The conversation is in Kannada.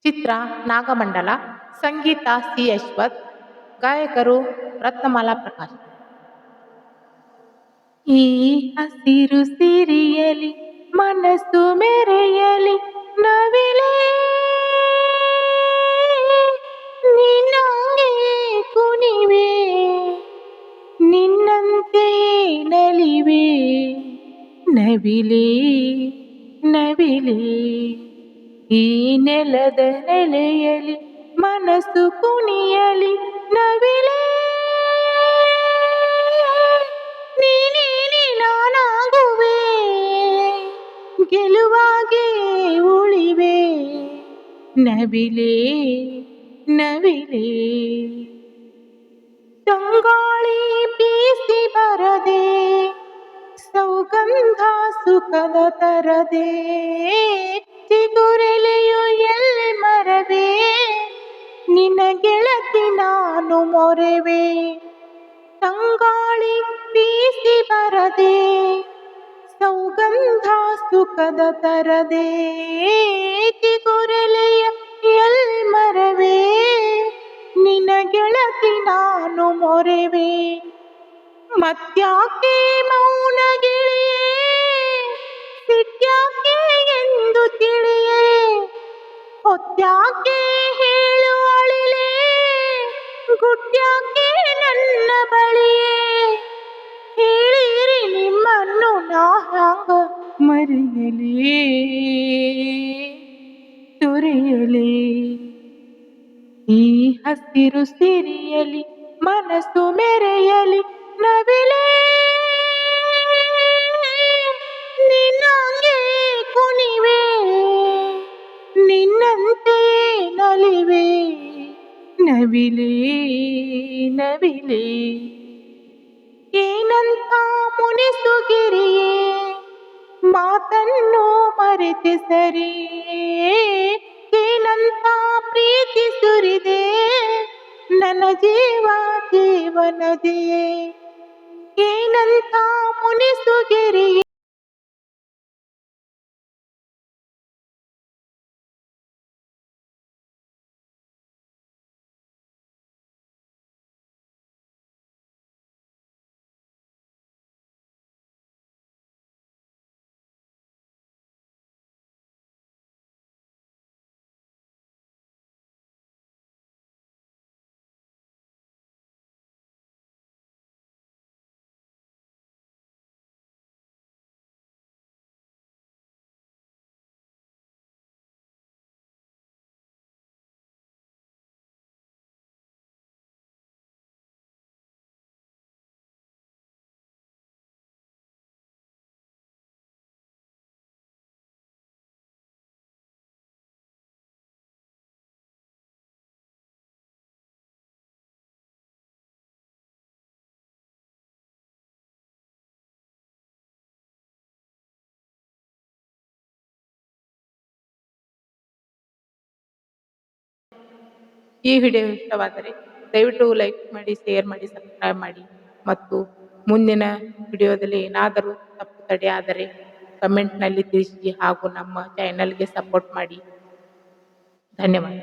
ಚಿತ್ರ ನಾಗಮಂಡಲ, ಸಂಗೀತ ಸಿ ಯಶ್ವಥ್, ಗಾಯಕರು ರತ್ನಮಾಲಾ ಪ್ರಕಾಶ್. ಈ ಹಸಿರು ಸಿರಿಯಲಿ ಮನಸ್ಸು ಮೆರೆಯಲಿ ನವಿಲೇ ನಿನ್ನಂಗೆ ಕುಣಿವೆ, ನಿನ್ನಂತೆ ನಲಿವೆ ನವಿಲೇ ನವಿಲೇ. ಈ ನೆಲದ ನೆಲೆಯಲಿ ಮನಸ್ಸು ಕುಣಿಯಲಿ ನವಿಲೇ ನೀನೇನೆ ನಾನಾಗುವೆ, ಗೆಲುವಾಗಿ ಉಳಿವೆ ನವಿಲೇ ನವಿಲೇ. ತಂಗಾಳಿ ಬೀಸಿ ಬರದೆ ಸೌಗಂಧ ಸುಖದ ತರದೆ, ಚಿಗುರೆಲೆಯು ಎಲ್ಲಿ ಮರವೇ ನಿನ್ನ ಗೆಳತಿ ನಾನು ಮೊರೆವೆ. ತಂಗಾಳಿ ಬೀಸಿ ಬರದೆ ಸೌಗಂಧ ಸುಖದ ತರದೆ, ಚಿಗುರೆಲೆಯ ಎಲ್ಲಿ ಮರವೇ ನಿನ್ನ ಗೆಳತಿ ನಾನು ಮೊರೆವೆ. ಮತ್ಯಾಕೆ ಮೌನ ಗಿಳಿಯೇ, ಸಿಟ್ಯಾಕೆ ಎಂದು ತಿಳಿಯೇ, ಹೊತ್ಯಾಕೆ ಹೇಳು ಅಳಿಲೇ, ಗುಟ್ಯಾಕೆ ನನ್ನ ಬಳಿಯೇ. ಹೇಳಿರಿ ನಿಮ್ಮನ್ನು ನಾ ಹ್ಯಾಂಗ ಮರೆಯಲೇ ತೊರೆಯಲೇ. ಈ ಹಸಿರು ಸಿರಿಯಲಿ ಮನಸ್ಸು ಮೆರೆಯಲಿ ನವಿಲೇ ನಿನ್ನಂಗೆ ಕುಣಿವೆ, ನಿನ್ನಂತೆ ನಲಿವೆ ನವಿಲೇ ನವಿಲೇ. ಏನಂತ ಮುನಿಸುಗಿರಿಯೇ ಮಾತನ್ನು ಮರೆತೆ ಸರಿಯೇ, ಏನಂತ ಪ್ರೀತಿ ಸುರಿದೆ ನನ್ನ ಜೀವ ಜೀವನದಿಯೇ. ಏನಂತ ಮುನಿಸುಗಿರಿಯೇ ಈ ವಿಡಿಯೋ ಇಷ್ಟವಾದರೆ ದಯವಿಟ್ಟು ಲೈಕ್ ಮಾಡಿ, ಶೇರ್ ಮಾಡಿ, ಸಬ್ಸ್ಕ್ರೈಬ್ ಮಾಡಿ ಮತ್ತು ಮುಂದಿನ ವಿಡಿಯೋದಲ್ಲಿ ಏನಾದರೂ ತಪ್ಪು ತಡೆಯಾದರೆ ಕಮೆಂಟ್ನಲ್ಲಿ ತಿಳಿಸಿ ಹಾಗೂ ನಮ್ಮ ಚಾನೆಲ್ಗೆ ಸಪೋರ್ಟ್ ಮಾಡಿ. ಧನ್ಯವಾದ.